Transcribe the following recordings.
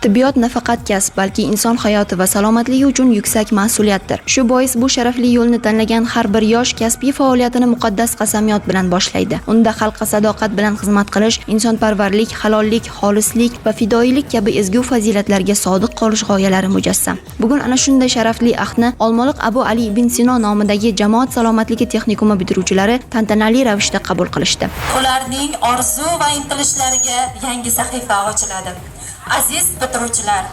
Tibbiyot nafaqat kasb, balki inson hayoti va salomatligi uchun yuksak mas'uliyatdir. Shu bois bu sharafli yo'lni tanlagan har bir yosh kasbiy faoliyatini muqaddas qasamyod bilan boshlaydi. Unda xalqqa sadoqat bilan xizmat qilish, insonparvarlik, halollik, xolislik va fidoyilik kabi ezgu fazilatlarga sodiq qolish g'oyalari mujassam. Bugun ana shunday sharafli ahdni Olmaliq Abu Ali ibn Sino nomidagi jamoat salomatligi texnikumi bitiruvchilari tantanali ravishda qabul qilishdi. Ularning orzu va intilishlariga yangi sahifa ochiladi. Aziz bitiruvchilar,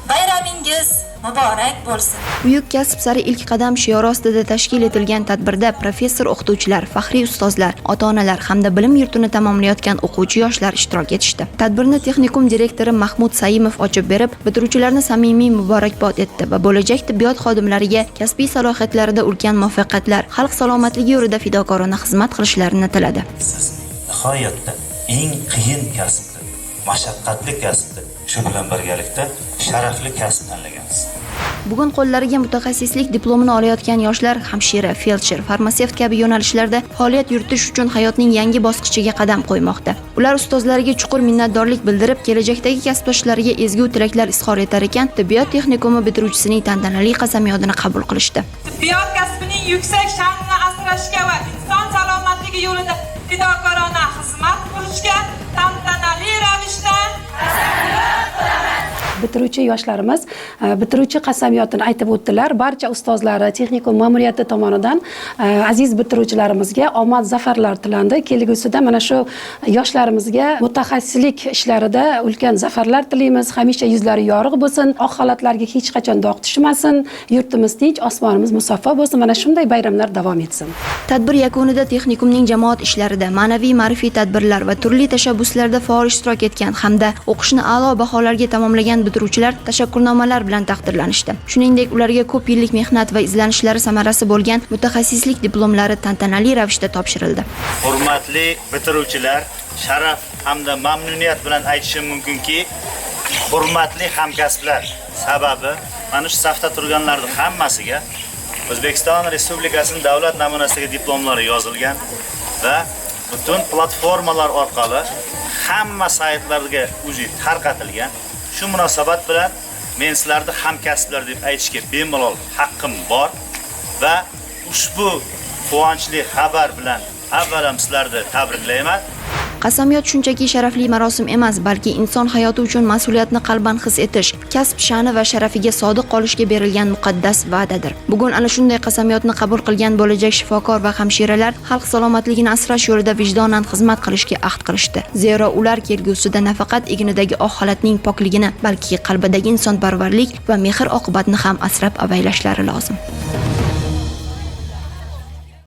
bayramingiz muborak bo'lsin. Buyuk kasb sari ilk qadam shiori ostida tashkil etilgan tadbirda professor o'qituvchilar, faxriy ustozlar, ota-onalar hamda bilim yurtini tamomlayotgan o'quvchi yoshlar ishtirok etishdi. Tadbirni texnikum direktori Mahmud Saimov ochib berib, bitiruvchilarni samimiy muborakbod etdi va bo'lajak tibbiyot xodimlariga kasbiy salohiyatlarida ulkan muvaffaqiyatlar, xalq salomatligi yo'lida fidokorona xizmat qilishlarini tiladi. Siz nihoyatda eng qiyin kasbni, mashaqqatli kasbni, shu bilan birgalikda sharafli kasb tanlagansiz. Bugun qo'llariga mutaxassislik diplomini olayotgan yoshlar hamshira, feldsher, farmatsevt kabi yo'nalishlarda faoliyat yuritish uchun hayotning yangi bosqichiga qadam qo'ymoqda. Ular ustozlariga chuqur minnatdorlik bildirib, kelajakdagi kasbdoshlariga ezgu tilaklar izhor etar ekan, tibbiyot texnikumi bitiruvchisining tantanali qasamyodini qabul qilishdi. Tibbiyot kasbining yuksak sha'nini asrashga va inson salomatligi yo'lida fidokorona xizmat qilishga tantanali ravishda bitiruvchi yoshlarimiz bitiruvchi qasamyodini aytib o'tdilar. Barcha ustozlari, texnikum ma'muriyati tomonidan aziz bitiruvchilarimizga omad, zafarlar tilandi. Kelgusida mana shu yoshlarimizga mutaxassislik ishlarida ulkan zafarlar tilaymiz. Hamisha yuzlari yorug' bo'lsin, oq xalatlarga hech qachon dog' tushmasin, yurtimiz tinch, osmonimiz musaffo bo'lsin. Mana shunday bayramlar davom etsin. Tadbir yakunida texnikumning jamoat ishlarida, ma'naviy ma'rifiy tadbirlar va turli tashabbuslarda faol ishtirok etgan hamda o'qishni a'lo baholarga tamomlagan bitiruvchilar tashakkurnomalar bilan taqdirlanishdi. Shuningdek, ularga ko'p yillik mehnat va izlanishlari samarasi bo'lgan mutaxassislik diplomlari tantanali ravishda topshirildi. Hurmatli bitiruvchilar, sharaf hamda mamnuniyat bilan aytishim mumkinki, hurmatli hamkasblar, sababi mana shu safda turganlarning hammasiga O'zbekiston Respublikasining davlat namunasidagi diplomlari yozilgan va butun platformalar orqali hamma saytlarga tarqatilgan. Shu munosabat bilan men sizlarni hamkasblar deb aytishga bemalol haqqim bor va ushbu quvonchli xabar bilan avvalam sizlarni tabriklayman. Qasamyod shunchaki sharafli marosim emas, balki inson hayoti uchun mas'uliyatni qalban his etish, kasb sha'ni va sharafiga sodiq qolishga berilgan muqaddas va'dadir. Bugun ana shunday qasamyodni qabul qilgan bo'lajak shifokor va hamshiralar xalq salomatligini asrash yo'lida vijdonan xizmat qilishga ahd qilishdi. Zero ular kelgusida nafaqat egnidagi oq xalatning pokligini, balki qalbidagi insonparvarlik va mehr oqibatni ham asrab avaylashlari lozim.